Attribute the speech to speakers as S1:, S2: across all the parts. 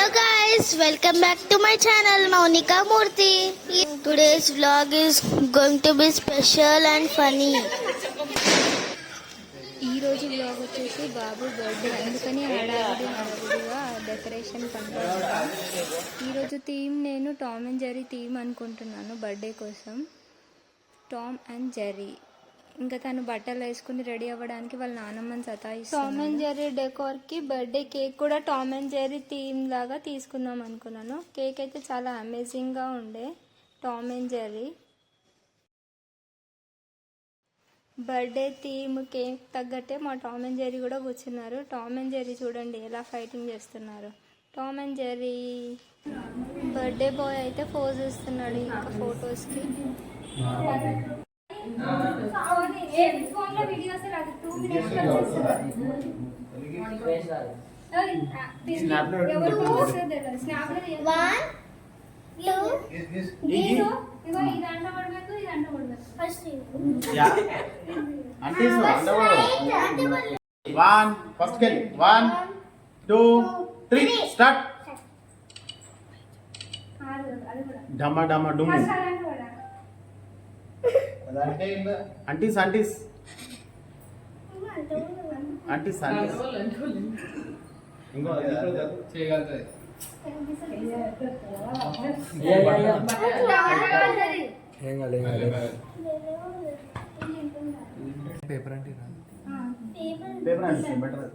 S1: Hello guys, welcome back to my channel Maunika Murthy. Today's vlog is going to be special and funny.
S2: ఈ రోజు vlog వచ్చేసి బాబు birthday, అందుకని హడావిడిగా decoration పనులు. ఈరోజు థీమ్ నేను టామ్ అండ్ జెర్రీ థీమ్ అనుకుంటున్నాను బర్త్డే కోసం. Tom and Jerry. ఇంకా తను బట్టలు వేసుకుని రెడీ అవ్వడానికి వాళ్ళ నాన్నమ్మని సతాయిస్తుంది. టామ్ అండ్ జెర్రీ డెకోర్కి బర్త్డే కేక్ కూడా టామ్ అండ్ జెర్రీ థీమ్ లాగా తీసుకుందాం అనుకున్నాను. కేక్ అయితే చాలా అమేజింగ్గా ఉండే. Tom and Jerry birthday theme cake తగ్గట్టే మా టామ్ అండ్ జెర్రీ కూడా కూర్చున్నారు. టామ్ అండ్ జెర్రీ చూడండి ఎలా ఫైటింగ్ చేస్తున్నారు. Tom and Jerry birthday boy అయితే పోజ్ ఇస్తున్నాడు ఇంకా ఫొటోస్కి.
S3: డమా డమా డుమ్ అంటీస్ అంటీస్ అంటీస్ అంటీస్ ఇంకో చేయగలుగుతుంది. పేపర్ అంటే పేపర్ అంటే బెటర్.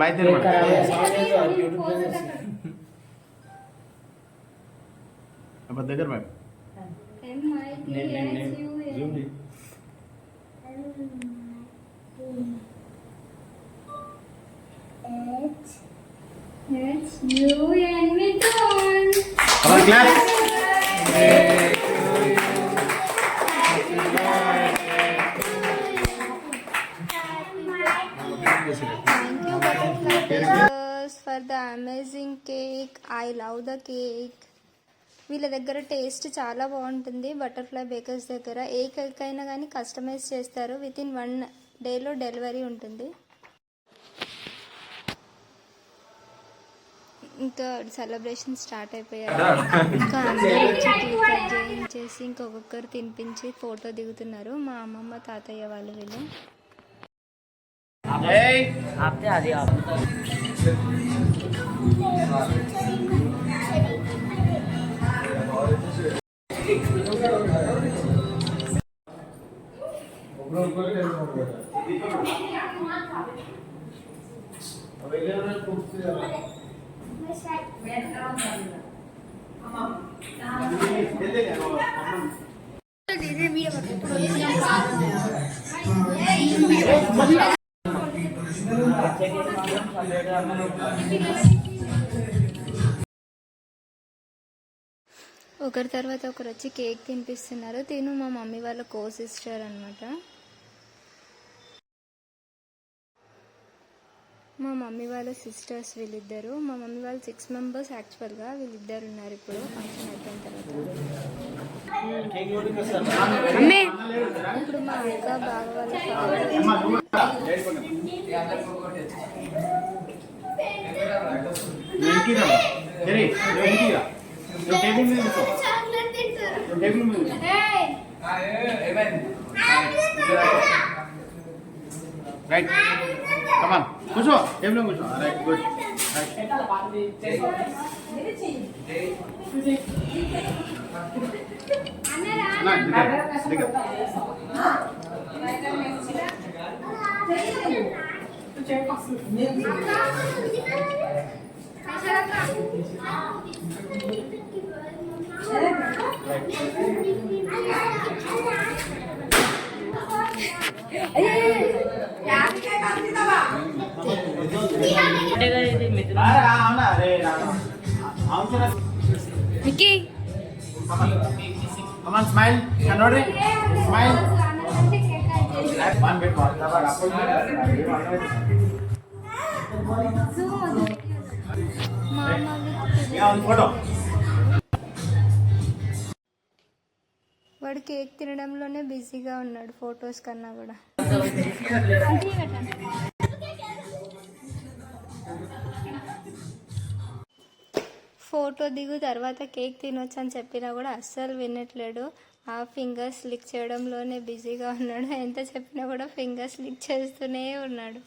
S3: బయట దగ్గర madam
S2: for the amazing cake. I love the cake. వీళ్ళ దగ్గర టేస్ట్ చాలా బాగుంటుంది. బటర్ఫ్లై బేకర్స్ దగ్గర ఏ కేక్ అయినా కానీ కస్టమైజ్ చేస్తారు. వితిన్ 1 డేలో డెలివరీ ఉంటుంది. ఇంకా సెలబ్రేషన్ స్టార్ట్ అయిపోయారు. ఇంకా అందరూ వచ్చి కేక్ కట్ చేయించేసి ఇంకొకరు తినిపించి ఫోటో దిగుతున్నారు. మా అమ్మమ్మ తాతయ్య వాళ్ళు వీళ్ళు. ఒకరి తర్వాత ఒకరు వచ్చి కేక్ తినిపిస్తున్నారు. తిను మా మమ్మీ వాళ్ళ కో సిస్టర్ అనమాట. మా మమ్మీ వాళ్ళ సిస్టర్స్ వీళ్ళిద్దరు. మా మమ్మీ వాళ్ళు 6 మెంబర్స్ యాక్చువల్గా. వీళ్ళిద్దరు ఉన్నారు ఇప్పుడు ఫంక్షన్ అయిపోయిన తర్వాత. ఇప్పుడు మా అక్క బావ వాళ్ళ
S3: రైట్ కమాన్ కూర్చో టేబుల్ కూర్చో. Right good
S2: Vicky,
S3: come on, smile. Kanodri, smile. One bit more.
S2: Mama,
S3: yeah, on photo.
S2: వాడు కేక్ తినడంలోనే బిజీగా ఉన్నాడు ఫొటోస్ కన్నా కూడా. ఫోటో దిగు తర్వాత కేక్ తినొచ్చు అని చెప్పినా కూడా అస్సలు వినట్లేడు. ఆ ఫింగర్స్ లిక్ చేయడంలోనే బిజీగా ఉన్నాడు. ఎంత చెప్పినా కూడా ఫింగర్స్ లిక్ చేస్తూనే ఉన్నాడు.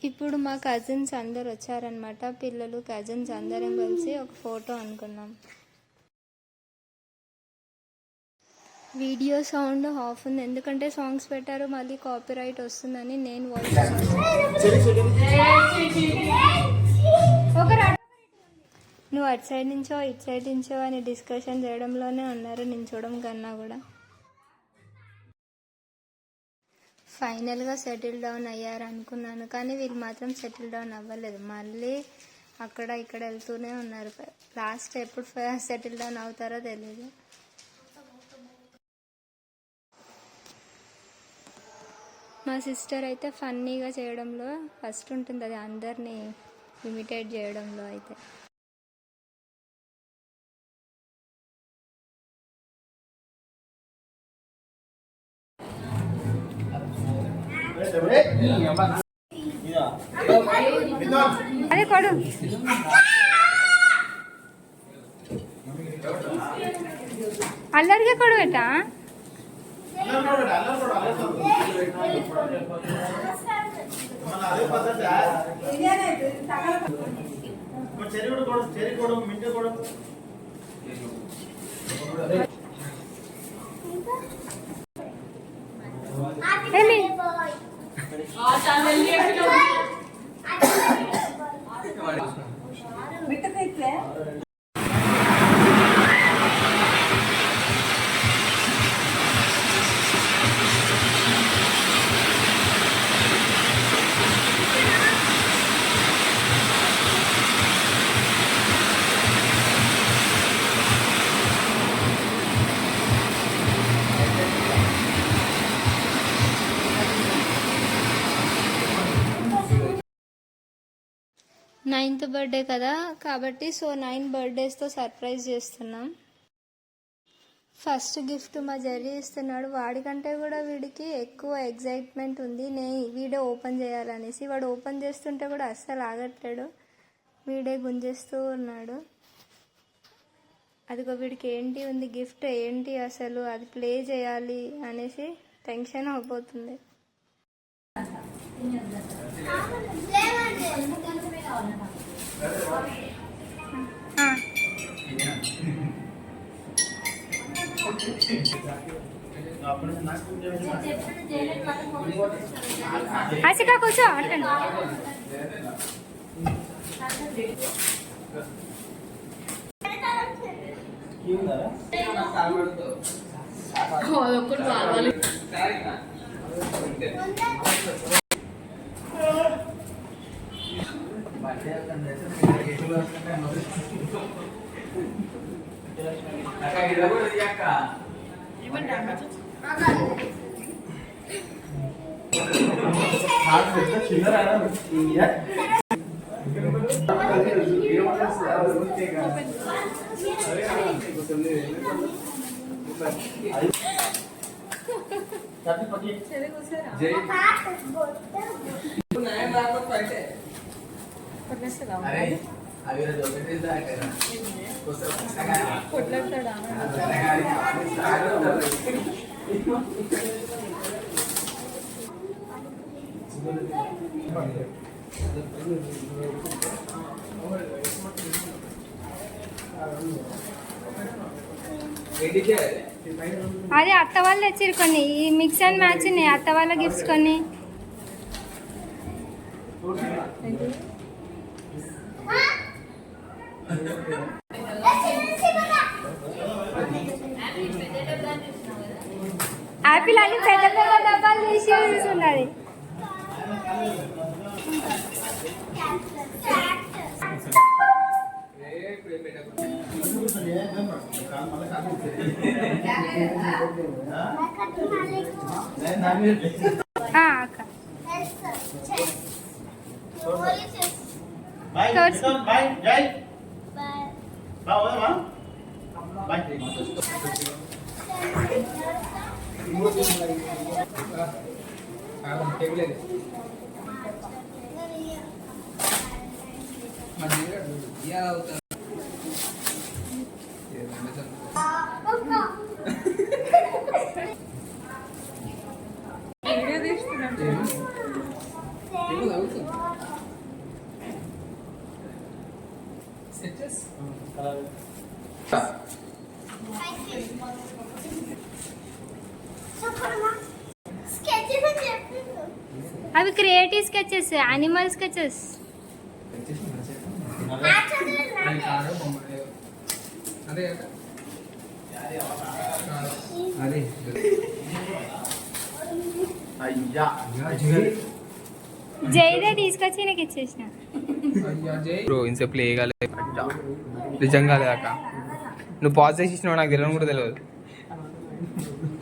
S2: ఇప్పుడు మా కజిన్స్ అందరు వచ్చారనమాట. పిల్లలు కజిన్స్ అందరం కలిసి ఒక ఫోటో అనుకున్నాం. వీడియో సౌండ్ ఆఫ్ ఉంది ఎందుకంటే సాంగ్స్ పెట్టారు, మళ్ళీ కాపీరైట్ వస్తుందని నేను వాయిస్ నువ్వు అటు సైడ్ నుంచో ఇటు సైడ్ నుంచో అని డిస్కషన్ చేయడంలోనే ఉన్నారు నించోడం కన్నా కూడా. ఫైనల్గా సెటిల్ డౌన్ అయ్యారు అనుకున్నాను, కానీ వీళ్ళు మాత్రం సెటిల్ డౌన్ అవ్వలేదు. మళ్ళీ అక్కడ ఇక్కడ వెళ్తూనే ఉన్నారు. లాస్ట్ ఎప్పుడు సెటిల్ డౌన్ అవుతారో తెలియదు. మా సిస్టర్ అయితే ఫన్నీగా చేయడంలో ఫస్ట్ ఉంటుంది, అది అందరినీ ఇమిటేట్ చేయడంలో అయితే. అదే కొడు అల్లరిగా కొడు బేటా. నైన్త్ బర్త్డే కదా కాబట్టి 9 బర్త్డేస్తో సర్ప్రైజ్ చేస్తున్నాం. ఫస్ట్ గిఫ్ట్ మా జర్రీ ఇస్తున్నాడు. వాడికంటే కూడా వీడికి ఎక్కువ ఎగ్జైట్మెంట్ ఉంది వీడే ఓపెన్ చేయాలనేసి. వాడు ఓపెన్ చేస్తుంటే కూడా అస్సలు ఆగట్లేడు, వీడే గుంజేస్తూ ఉన్నాడు. అదిగో వీడికి ఏంటి ఉంది గిఫ్ట్, ఏంటి అసలు అది ప్లే చేయాలి అనేసి టెన్షన్ అయిపోతుంది. హసిక కూర్చో అట్టండి. అదే అత్త వాళ్ళు తెచ్చిరు కొన్ని, ఈ మిక్స్ అండ్ మ్యాచ్ ఉన్నాయి అత్త వాళ్ళ గిఫ్ట్స్ కొన్ని. యాపిల్ అన్ని పెద్ద పెద్ద డబ్బాలు తీసి ఉన్నది. అక్క అవి క్రియేటివ్ స్కెచెస్, యానిమల్ స్కెచెస్. జైదే తీసుకొచ్చి నాకు ఇచ్చేసిన.
S4: బ్రో ఇంతసేపు ప్లే కాలేదు నిజంగా లేక నువ్వు పాజ్ చేసి ఇచ్చినావు నాకు తెలియని కూడా తెలియదు.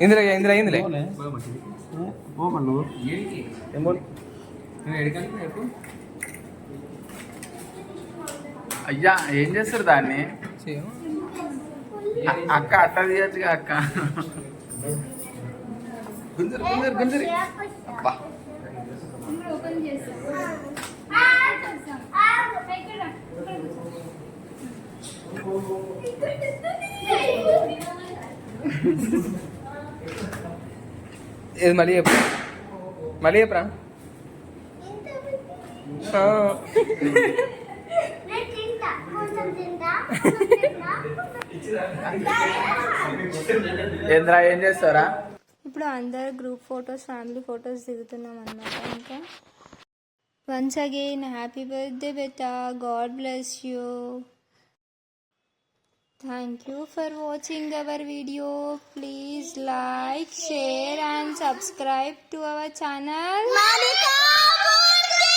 S4: ఇందులో ఇందులో ఇందులో
S3: అయ్యా ఏం చేస్తారు దాన్ని? అక్క అట్ట తీయచ్చుగా అక్క. గుంజరు గుంజరు గుంజరి. అబ్బా
S4: ఇది మళ్ళీ చెప్పు, మళ్ళీ చెప్పరా.
S3: ఏంద్రా ఏం చేస్తారా?
S2: ఇప్పుడు అందరు గ్రూప్ ఫొటోస్, ఫ్యామిలీ ఫొటోస్ దిగుతున్నాం అన్నమాట. ఇంకా once again happy birthday beta, God bless you. Thank you for watching our video. Please like, share and subscribe to our channel.
S1: Monica Murthy!